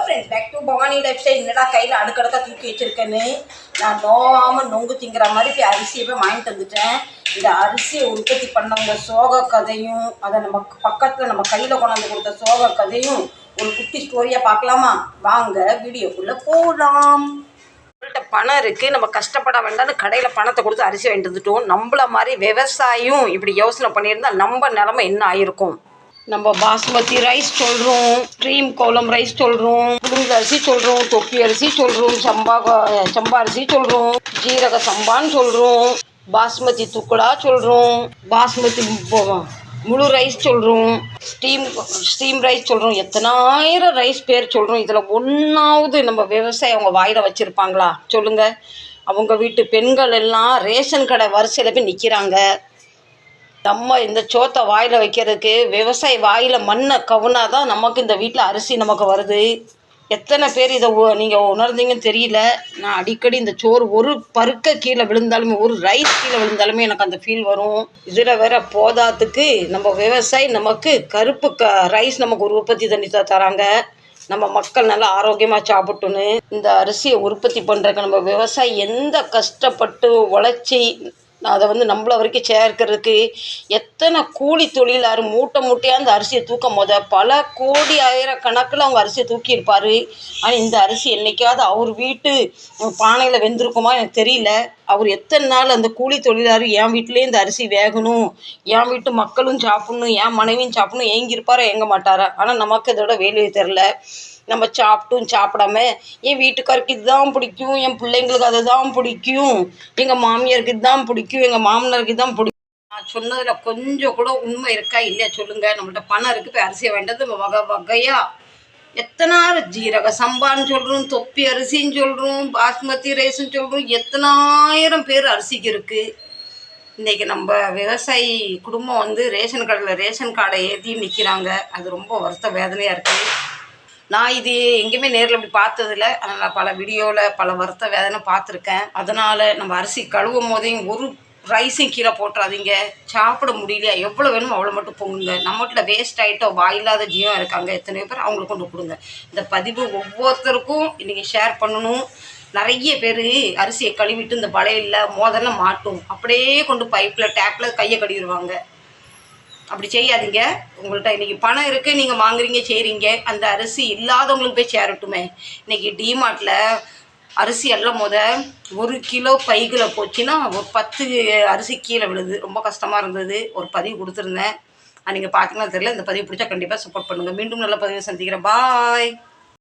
Friends, back to Bhavani lifestyle. என்னடா கையில் அடுக்கடுக்காக தூக்கி வச்சுருக்கேன்னு நான் நோவாமல் நொங்கு திங்கிற மாதிரி போய் அரிசியை போய் வாங்கிட்டு வந்துட்டேன். இந்த அரிசியை உற்பத்தி பண்ணவங்க சோக கதையும், அதை நம்ம பக்கத்தில் நம்ம கையில் கொண்டாந்து கொடுத்த சோக கதையும் ஒரு குட்டி ஸ்டோரியாக பார்க்கலாமா? வாங்க வீடியோக்குள்ளே போகலாம். நம்மள்கிட்ட பணம் இருக்குது, நம்ம கஷ்டப்பட வேண்டாம்னு கடையில் பணத்தை கொடுத்து அரிசி வாங்கிட்டு வந்துட்டோம். நம்மள மாதிரி விவசாயியும் இப்படி யோசனை பண்ணியிருந்தால் நம்ம நிலமை என்ன ஆயிருக்கும்? நம்ம பாஸ்மதி ரைஸ் சொல்கிறோம், ஸ்ட்ரீம் கோலம் ரைஸ் சொல்கிறோம், புழுங்கல் அரிசி சொல்கிறோம், தொப்பி அரிசி சொல்கிறோம், சம்பா அரிசி சொல்கிறோம், ஜீரக சம்பான்னு சொல்கிறோம், பாஸ்மதி துக்குடா சொல்கிறோம், பாஸ்மதி முழு ரைஸ் சொல்கிறோம், ஸ்டீம் ரைஸ் சொல்கிறோம், எத்தனாயிரம் ரைஸ் பேர் சொல்கிறோம். இதில் ஒன்றாவது நம்ம விவசாயி அவங்க வாயில் வச்சுருப்பாங்களா சொல்லுங்கள்? அவங்க வீட்டு பெண்கள் எல்லாம் ரேஷன் கடை வரிசையில் போய் நிற்கிறாங்க. நம்ம இந்த சோத்தை வாயில் வைக்கிறதுக்கு விவசாயி வாயில் மண்ணை கவுனா தான் நமக்கு இந்த வீட்டில் அரிசி நமக்கு வருது. எத்தனை பேர் இதை நீங்கள் உணர்ந்தீங்கன்னு தெரியல. நான் அடிக்கடி இந்த சோறு ஒரு பருக்க கீழே விழுந்தாலுமே, ஒரு ரைஸ் கீழே விழுந்தாலுமே எனக்கு அந்த ஃபீல் வரும். இதில் வேற போதாத்துக்கு நம்ம விவசாயி நமக்கு கருப்பு ரைஸ் நமக்கு ஒரு உற்பத்தி தண்ணி தராங்க. நம்ம மக்கள் நல்லா ஆரோக்கியமாக சாப்பிட்டுன்னு இந்த அரிசியை உற்பத்தி பண்ணுறதுக்கு நம்ம விவசாயி எந்த கஷ்டப்பட்டு உழைச்சி அதை நம்மள வரைக்கும் சேர்க்கறதுக்கு எத்தனை கூலி தொழிலார் மூட்டையாக அந்த அரிசியை தூக்கும் போத பல கோடி ஆயிரக்கணக்கில் அவங்க அரிசியை தூக்கியிருப்பார். ஆனால் இந்த அரிசி என்றைக்காவது அவர் வீட்டு பானையில் வெந்திருக்குமா எனக்கு தெரியல. அவர் எத்தனை நாள் அந்த கூலி தொழிலார் என் வீட்டிலே இந்த அரிசி வேகணும், என் வீட்டு மக்களும் சாப்பிட்ணும், என் மனைவியும் சாப்பிட்ணும் ஏங்கியிருப்பாரா ஏங்க மாட்டாரா? ஆனால் நமக்கு இதோட வேலையை தெரில. நம்ம சாப்பிட்டும் சாப்பிடாம என் வீட்டுக்காருக்கு இதுதான் பிடிக்கும், என் பிள்ளைங்களுக்கு அதை தான் பிடிக்கும், எங்கள் மாமியாருக்கு இதுதான் பிடிக்கும், எங்கள் மாமனாருக்கு இதுதான் பிடிக்கும். நான் சொன்னதில் கொஞ்சம் கூட உண்மை இருக்கா இல்லையா சொல்லுங்கள்? நம்மள்ட்ட பணம் இருக்குது, போய் அரிசியை வேண்டது வகை வகையாக எத்தனை ஜீரக சம்பான்னு சொல்கிறோம், தொப்பி அரிசின்னு சொல்கிறோம், பாஸ்மதி ரைஸ்ன்னு சொல்கிறோம், எத்தனாயிரம் பேர் அரிசிக்கு இருக்குது. இன்றைக்கி நம்ம விவசாயி குடும்பம் ரேஷன் கடையில் ரேஷன் கார்டை ஏற்றி நிற்கிறாங்க. அது ரொம்ப வருத்த வேதனையாக இருக்குது. நான் இது எங்கேயுமே நேரில் இப்படி பார்த்ததில்ல. அதனால் பல வீடியோவில் பல வருத்த வேதனை பார்த்துருக்கேன். அதனால் நம்ம அரிசி கழுவும் போதையும் ஒரு ரைஸையும் கீழே போட்டுறாதீங்க. சாப்பிட முடியலையா எவ்வளோ வேணுமோ அவ்வளோ மட்டும் பொங்குங்க. நம்மகிட்ட வேஸ்ட் ஆகிட்டோம் வாயில்லாத ஜீவம் இருக்காங்க எத்தனையோ பேர், அவங்களுக்கு கொண்டு கொடுங்க. இந்த பதிவு ஒவ்வொருத்தருக்கும் இன்றைக்கி ஷேர் பண்ணணும். நிறைய பேர் அரிசியை கழுவிட்டு இந்த பழையில மோதெல்லாம் மாட்டும், அப்படியே கொண்டு பைப்பில் டேப்பில் கையை கழுவிடுவாங்க. அப்படி செய்யாதீங்க. உங்கள்கிட்ட இன்றைக்கி பணம் இருக்குது, நீங்கள் வாங்குறீங்க செய்கிறீங்க, அந்த அரிசி இல்லாதவங்களுக்கு போய் சேரட்டுமே. இன்றைக்கி டிமார்ட்டில் அரிசி எல்லாம் ஒரு கிலோ பைகளை போச்சுன்னா ஒரு 10 அரிசி கீழே விழுது. ரொம்ப கஷ்டமாக இருந்தது. ஒரு பதிவு கொடுத்துருந்தேன், நீங்கள் பார்த்தீங்கன்னா தெரியல. இந்த பதிவு பிடிச்சா கண்டிப்பாக சப்போர்ட் பண்ணுங்கள். மீண்டும் நல்ல பதிவு சந்திக்கிறேன். பாய்.